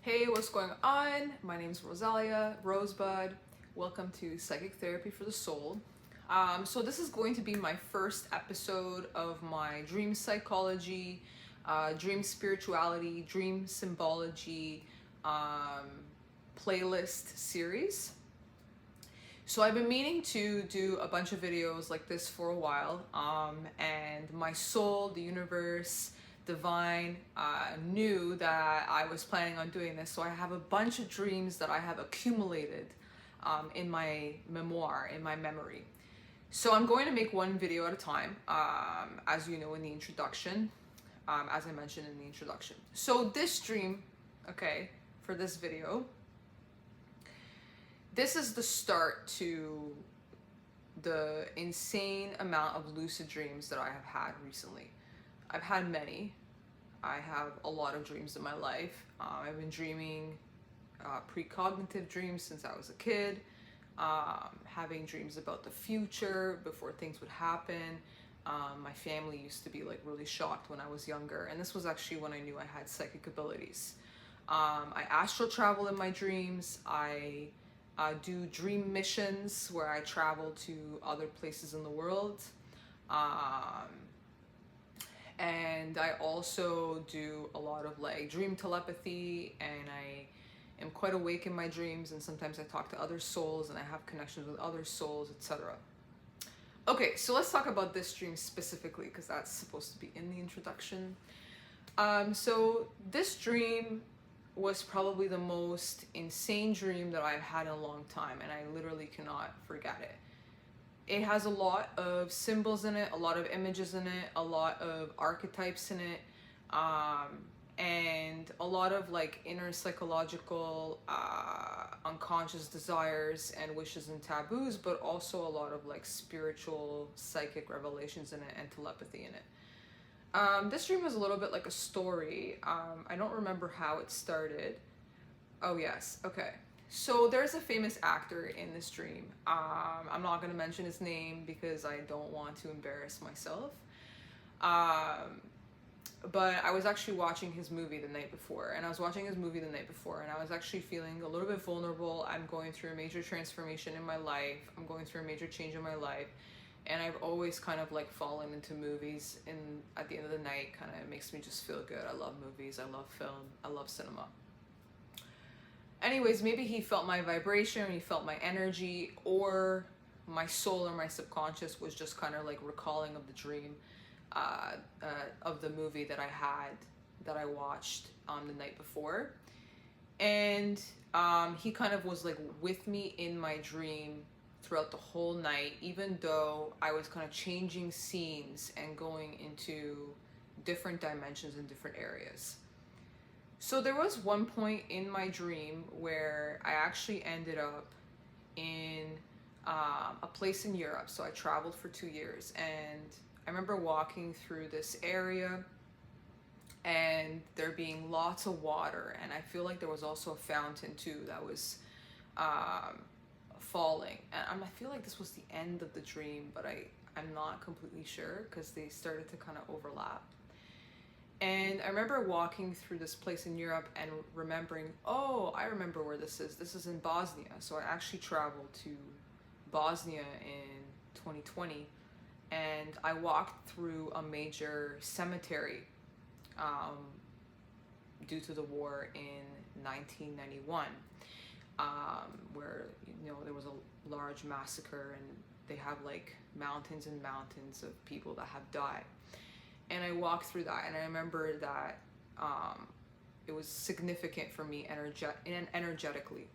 Hey, what's going on? My name's Rosalia Rosebud. Welcome to Psychic Therapy for the Soul. So this is going to be my first episode of my dream psychology, dream spirituality, dream symbology playlist series. So I've been meaning to do a bunch of videos like this for a while, and my soul, the universe, divine knew that I was planning on doing this. So I have a bunch of dreams that I have accumulated in my memoir, in my memory. So I'm going to make one video at a time, as you know in the introduction, as I mentioned in the introduction. So this dream, okay, for this video, this is the start to the insane amount of lucid dreams that I have had recently. I've had many. I have a lot of dreams in my life. I've been dreaming precognitive dreams since I was a kid, having dreams about the future before things would happen. My family used to be like really shocked when I was younger, and this was actually when I knew I had psychic abilities. I astral travel in my dreams. I do dream missions where I travel to other places in the world. And I also do a lot of like dream telepathy, and I am quite awake in my dreams, and sometimes I talk to other souls and I have connections with other souls, etc. Okay, so let's talk about this dream specifically because that's supposed to be in the introduction. So this dream was probably the most insane dream that I've had in a long time, and I literally cannot forget it. It has a lot of symbols in it, a lot of images in it, a lot of archetypes in it, and a lot of like inner psychological unconscious desires and wishes and taboos, but also a lot of like spiritual psychic revelations in it and telepathy in it. This dream was a little bit like a story. I don't remember how it started. Oh yes, okay. So there's a famous actor in this dream. I'm not going to mention his name because I don't want to embarrass myself. But I was actually watching his movie the night before, and I was actually feeling a little bit vulnerable. I'm going through a major transformation in my life. I'm going through a major change in my life. And I've always kind of like fallen into movies, and at the end of the night kind of makes me just feel good. I love movies, I love film, I love cinema. Anyways, maybe he felt my vibration, he felt my energy, or my soul or my subconscious was just kind of like recalling of the dream of the movie that I watched the night before. And he kind of was like with me in my dream throughout the whole night, even though I was kind of changing scenes and going into different dimensions in different areas. So there was one point in my dream where I actually ended up in a place in Europe. So I traveled for 2 years, and I remember walking through this area and there being lots of water, and I feel like there was also a fountain too that was falling, and I feel like this was the end of the dream, but I'm not completely sure because they started to kind of overlap. And I remember walking through this place in Europe and remembering, oh, I remember where this is in Bosnia. So I actually traveled to Bosnia in 2020, and I walked through a major cemetery due to the war in 1991. Where there was a large massacre, and they have like mountains and mountains of people that have died. And I walked through that, and I remember that it was significant for me energetically.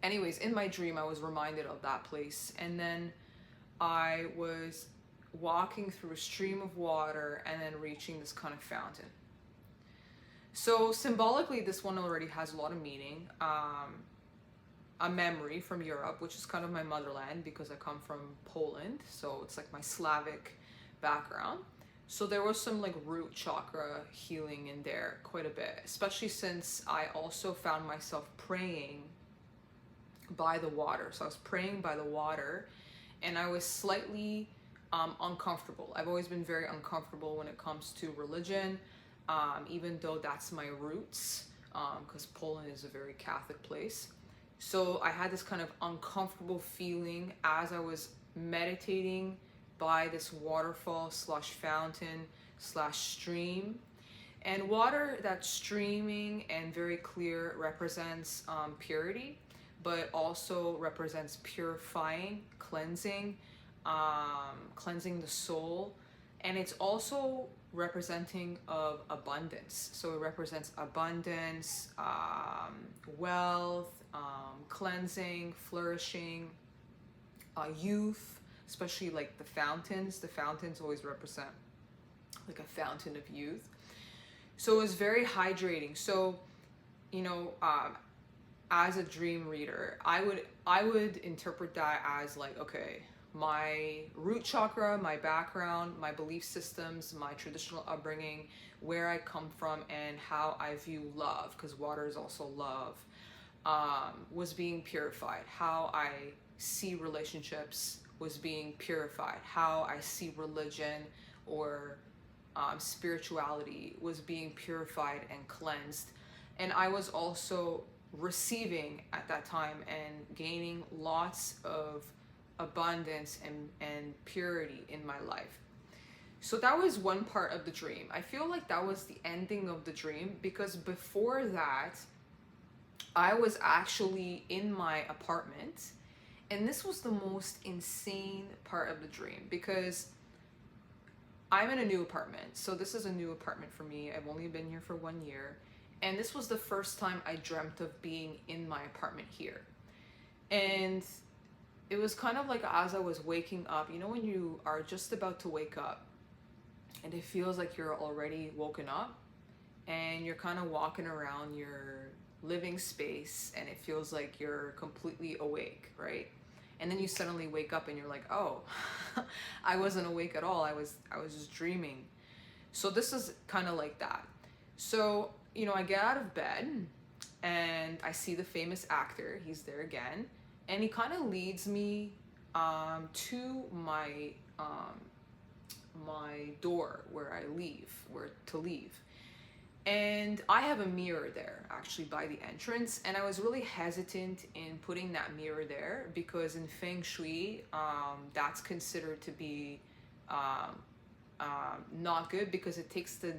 Anyways, in my dream, I was reminded of that place, and then I was walking through a stream of water and then reaching this kind of fountain. So symbolically, this one already has a lot of meaning. A memory from Europe, which is kind of my motherland because I come from Poland, so it's like my Slavic background. So there was some like root chakra healing in there quite a bit, especially since I also found myself praying by the water. So I was praying by the water, and I was slightly uncomfortable. I've always been very uncomfortable when it comes to religion. Even though that's my roots. because Poland is a very Catholic place. So I had this kind of uncomfortable feeling as I was meditating by this waterfall slash fountain slash stream. And water that's streaming and very clear represents purity, but also represents purifying, cleansing, cleansing the soul. And it's also representing of abundance. So it represents abundance, wealth, cleansing, flourishing, youth, especially like the fountains. The fountains always represent like a fountain of youth. So it was very hydrating. So, you know, as a dream reader, I would interpret that as like, okay, my root chakra, my background, my belief systems, my traditional upbringing, where I come from, and how I view love, because water is also love, was being purified. How I see relationships was being purified. How I see religion or spirituality was being purified and cleansed. And I was also receiving at that time and gaining lots of abundance and purity in my life. So that was one part of the dream. I feel like that was the ending of the dream, because before that I was actually in my apartment, and this was the most insane part of the dream, because I'm in a new apartment. So this is a new apartment for me. I've only been here for 1 year. And this was the first time I dreamt of being in my apartment here. And it was kind of like as I was waking up, you know, when you are just about to wake up and it feels like you're already woken up and you're kind of walking around your living space and it feels like you're completely awake, right? And then you suddenly wake up and you're like, oh, I wasn't awake at all. I was just dreaming. So this is kind of like that. So, you know, I get out of bed and I see the famous actor. He's there again. And he kind of leads me to my my door where to leave. And I have a mirror there actually by the entrance, and I was really hesitant in putting that mirror there because in Feng Shui, that's considered to be not good, because it takes the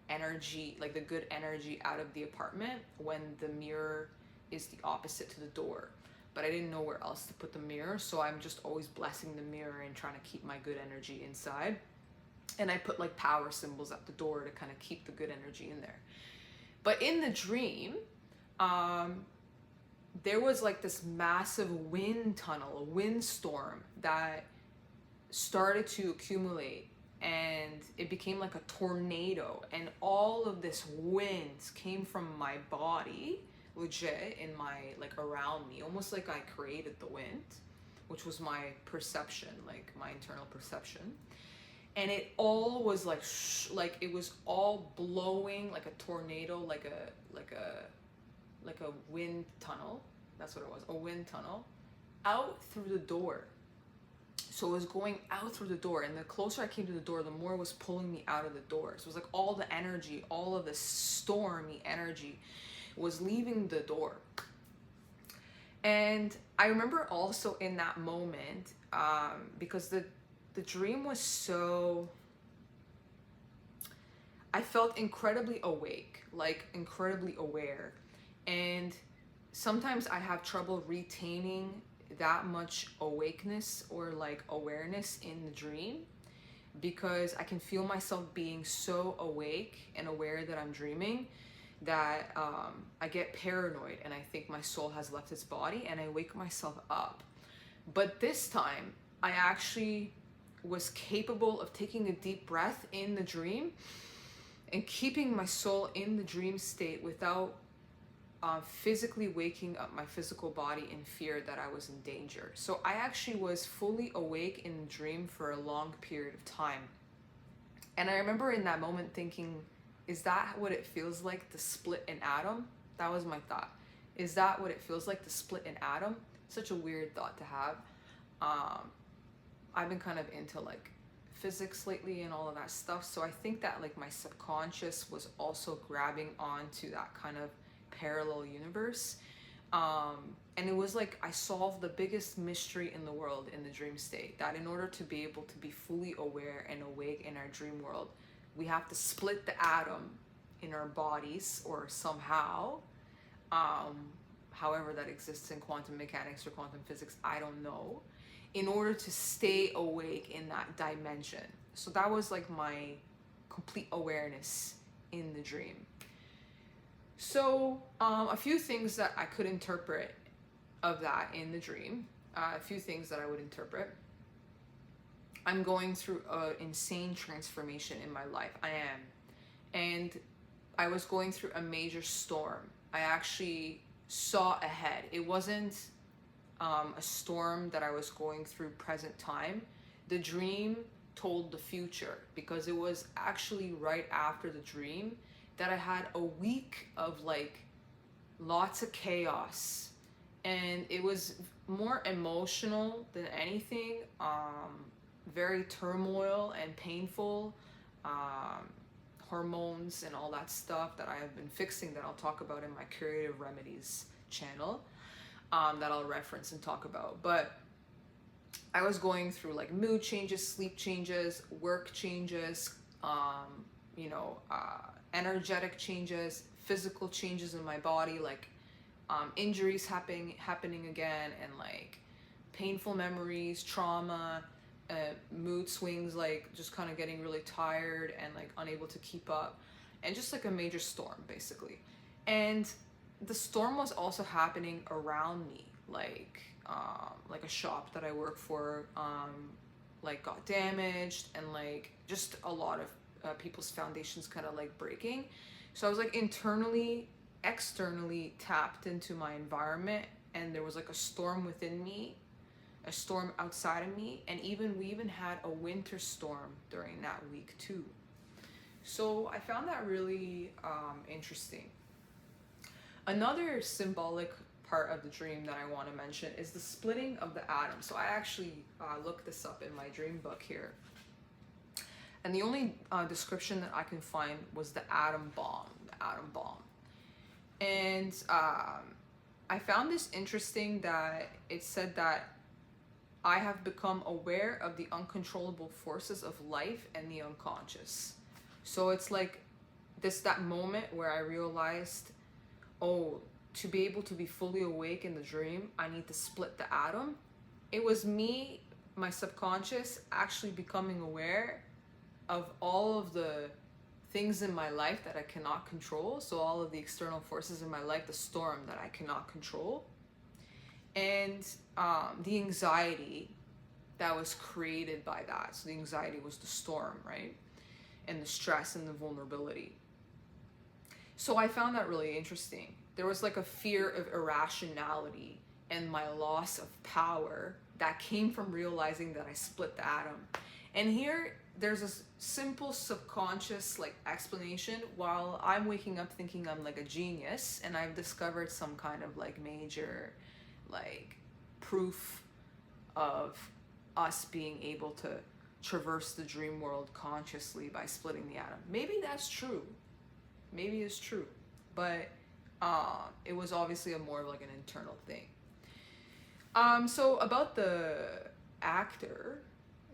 energy, like the good energy, out of the apartment when the mirror is the opposite to the door. But I didn't know where else to put the mirror, so I'm just always blessing the mirror and trying to keep my good energy inside. And I put like power symbols at the door to kind of keep the good energy in there. But in the dream, there was like this massive wind tunnel, a windstorm that started to accumulate, and it became like a tornado, and all of this wind came from my body, legit, in my, like, around me, almost like I created the wind, which was my perception, like my internal perception. And it all was like it was all blowing like a tornado, like a wind tunnel. That's what it was, a wind tunnel out through the door. So it was going out through the door, and the closer I came to the door, the more it was pulling me out of the door. So it was like all the energy, all of the stormy energy was leaving the door. And I remember also in that moment, because the dream was so, I felt incredibly awake, like incredibly aware. And sometimes I have trouble retaining that much awakeness or like awareness in the dream, because I can feel myself being so awake and aware that I'm dreaming that I get paranoid and I think my soul has left its body, and I wake myself up. But this time I actually was capable of taking a deep breath in the dream and keeping my soul in the dream state without physically waking up my physical body in fear that I was in danger. So I actually was fully awake in the dream for a long period of time. And I remember in that moment thinking, is that what it feels like to split an atom? That was my thought. Is that what it feels like to split an atom? Such a weird thought to have. I've been kind of into like physics lately and all of that stuff. So I think that like my subconscious was also grabbing onto that kind of parallel universe. And it was like I solved the biggest mystery in the world in the dream state, that in order to be able to be fully aware and awake in our dream world, we have to split the atom in our bodies, or somehow, however that exists in quantum mechanics or quantum physics, I don't know, in order to stay awake in that dimension. So that was like my complete awareness in the dream. So a few things that I could interpret of that in the dream, a few things that I would interpret. I'm going through an insane transformation in my life. I am. And I was going through a major storm. I actually saw ahead. It wasn't a storm that I was going through present time. The dream told the future, because it was actually right after the dream that I had a week of like lots of chaos, and it was more emotional than anything, very turmoil and painful, hormones and all that stuff that I have been fixing, that I'll talk about in my Creative Remedies channel, that I'll reference and talk about. But I was going through like mood changes, sleep changes, work changes, energetic changes, physical changes in my body, like injuries happening again, and like painful memories, trauma, mood swings, like just kind of getting really tired and like unable to keep up, and just like a major storm basically. And the storm was also happening around me, like a shop that I work for like got damaged, and like just a lot of people's foundations kind of like breaking. So I was like internally, externally tapped into my environment, and there was like a storm within me, a storm outside of me, and we even had a winter storm during that week too. So I found that really interesting. Another symbolic part of the dream that I want to mention is the splitting of the atom. So I actually looked this up in my dream book here, and the only description that I can find was the atom bomb. And I found this interesting, that it said that I have become aware of the uncontrollable forces of life and the unconscious. So it's like that moment where I realized, oh, to be able to be fully awake in the dream, I need to split the atom. It was me, my subconscious, actually becoming aware of all of the things in my life that I cannot control. So all of the external forces in my life, the storm that I cannot control, and the anxiety that was created by that. So the anxiety was the storm, right? And the stress and the vulnerability. So I found that really interesting. There was like a fear of irrationality and my loss of power that came from realizing that I split the atom. And here there's a simple subconscious like explanation. While I'm waking up thinking I'm like a genius and I've discovered some kind of like major like proof of us being able to traverse the dream world consciously by splitting the atom. Maybe that's true. Maybe it's true. But it was obviously more of like an internal thing. So about the actor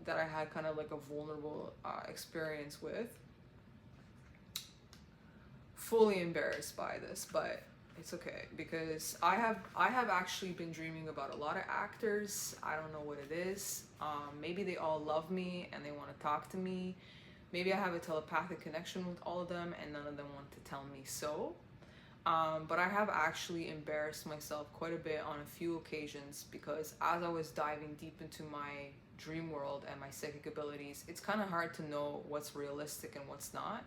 that I had kind of like a vulnerable experience with, fully embarrassed by this, but it's okay, because I have actually been dreaming about a lot of actors. I don't know what it is. Maybe they all love me and they want to talk to me. Maybe I have a telepathic connection with all of them and none of them want to tell me so. But I have actually embarrassed myself quite a bit on a few occasions, because as I was diving deep into my dream world and my psychic abilities, it's kind of hard to know what's realistic and what's not.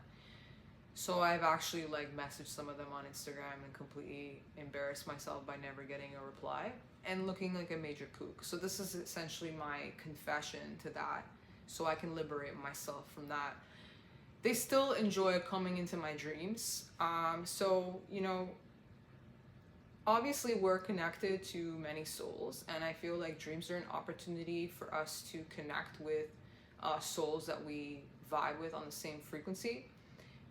So I've actually like messaged some of them on Instagram and completely embarrassed myself by never getting a reply and looking like a major kook. So this is essentially my confession to that, so I can liberate myself from that. They still enjoy coming into my dreams. So, you know, obviously we're connected to many souls, and I feel like dreams are an opportunity for us to connect with souls that we vibe with on the same frequency.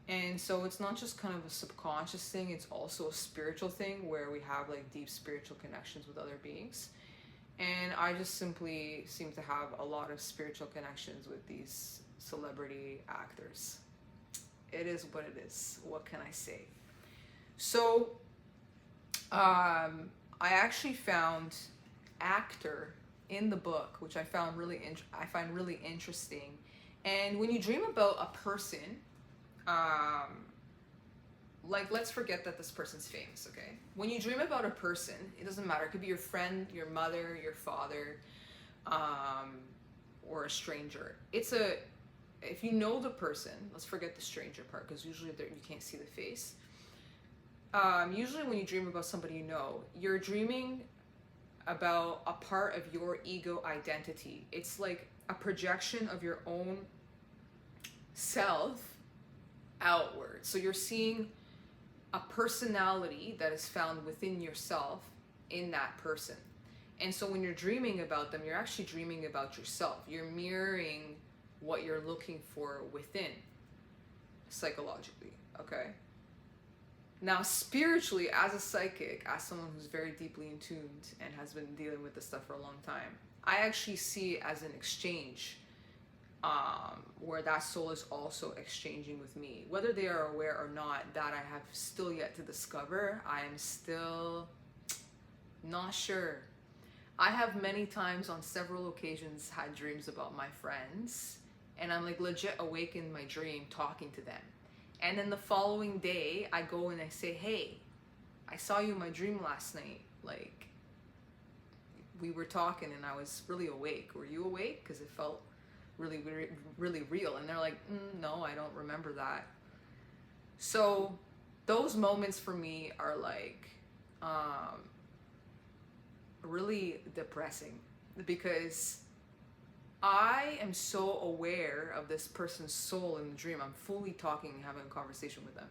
And so it's not just kind of a subconscious thing, it's also a spiritual thing where we have like deep spiritual connections with other beings. And I just simply seem to have a lot of spiritual connections with these celebrity actors. It is what it is. What can I say? So I actually found actor in the book, which I find really interesting. And when you dream about a person, like, let's forget that this person's famous, okay? When you dream about a person, it doesn't matter. It could be your friend, your mother, your father, or a stranger. If you know the person, let's forget the stranger part, because usually you can't see the face. Usually when you dream about somebody you know, you're dreaming about a part of your ego identity. It's like a projection of your own self outward. So you're seeing a personality that is found within yourself in that person. And so when you're dreaming about them, you're actually dreaming about yourself. You're mirroring what you're looking for within, psychologically, okay? Now, spiritually, as a psychic, as someone who's very deeply in tuned and has been dealing with this stuff for a long time, I actually see it as an exchange, where that soul is also exchanging with me. Whether they are aware or not, that I have still yet to discover. I am still not sure. I have many times on several occasions had dreams about my friends, and I'm like legit awake in my dream talking to them. And then the following day, I go and I say, hey, I saw you in my dream last night. Like, we were talking and I was really awake. Were you awake? Because it felt really, really real. And they're like, no, I don't remember that. So those moments for me are like really depressing, because I am so aware of this person's soul in the dream. I'm fully talking and having a conversation with them.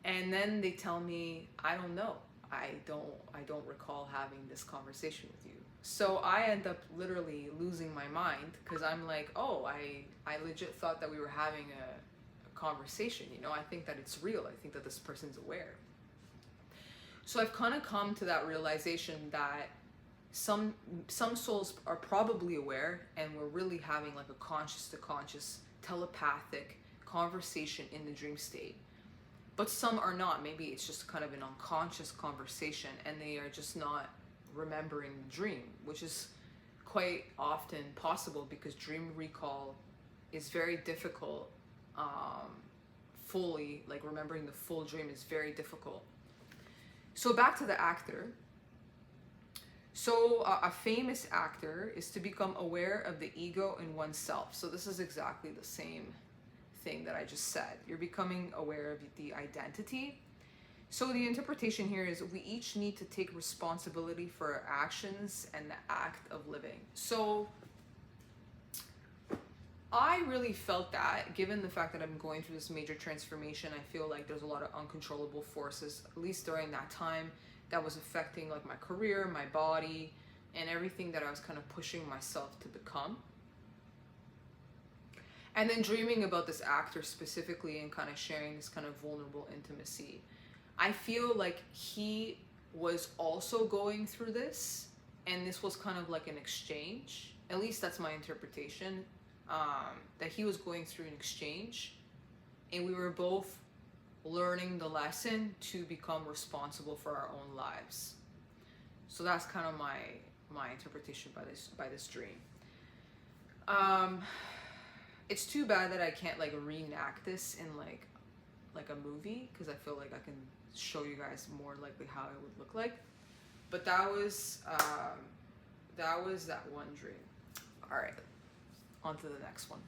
And then they tell me, I don't know. I don't recall having this conversation with you. So I end up literally losing my mind, because I'm like, oh, I legit thought that we were having a conversation. You know, I think that it's real. I think that this person's aware. So I've kind of come to that realization that some souls are probably aware, and we're really having like a conscious to conscious telepathic conversation in the dream state. But some are not. Maybe it's just kind of an unconscious conversation, and they are just not remembering the dream, which is quite often possible, because dream recall is very difficult. Fully, like, remembering the full dream is very difficult. So back to the actor. So a famous actor is to become aware of the ego in oneself. So this is exactly the same thing that I just said. You're becoming aware of the identity. So the interpretation here is we each need to take responsibility for our actions and the act of living. So I really felt that, given the fact that I'm going through this major transformation. I feel like there's a lot of uncontrollable forces, at least during that time, that was affecting like my career, my body, and everything that I was kind of pushing myself to become. And then dreaming about this actor specifically and kind of sharing this kind of vulnerable intimacy. I feel like he was also going through this, and this was kind of like an exchange. At least that's my interpretation, that he was going through an exchange, and we were both learning the lesson to become responsible for our own lives. So that's kind of my interpretation by this dream. It's too bad that I can't like reenact this in like a movie, because I feel like I can show you guys more likely how it would look like. But that was that one dream. All right, on to the next one.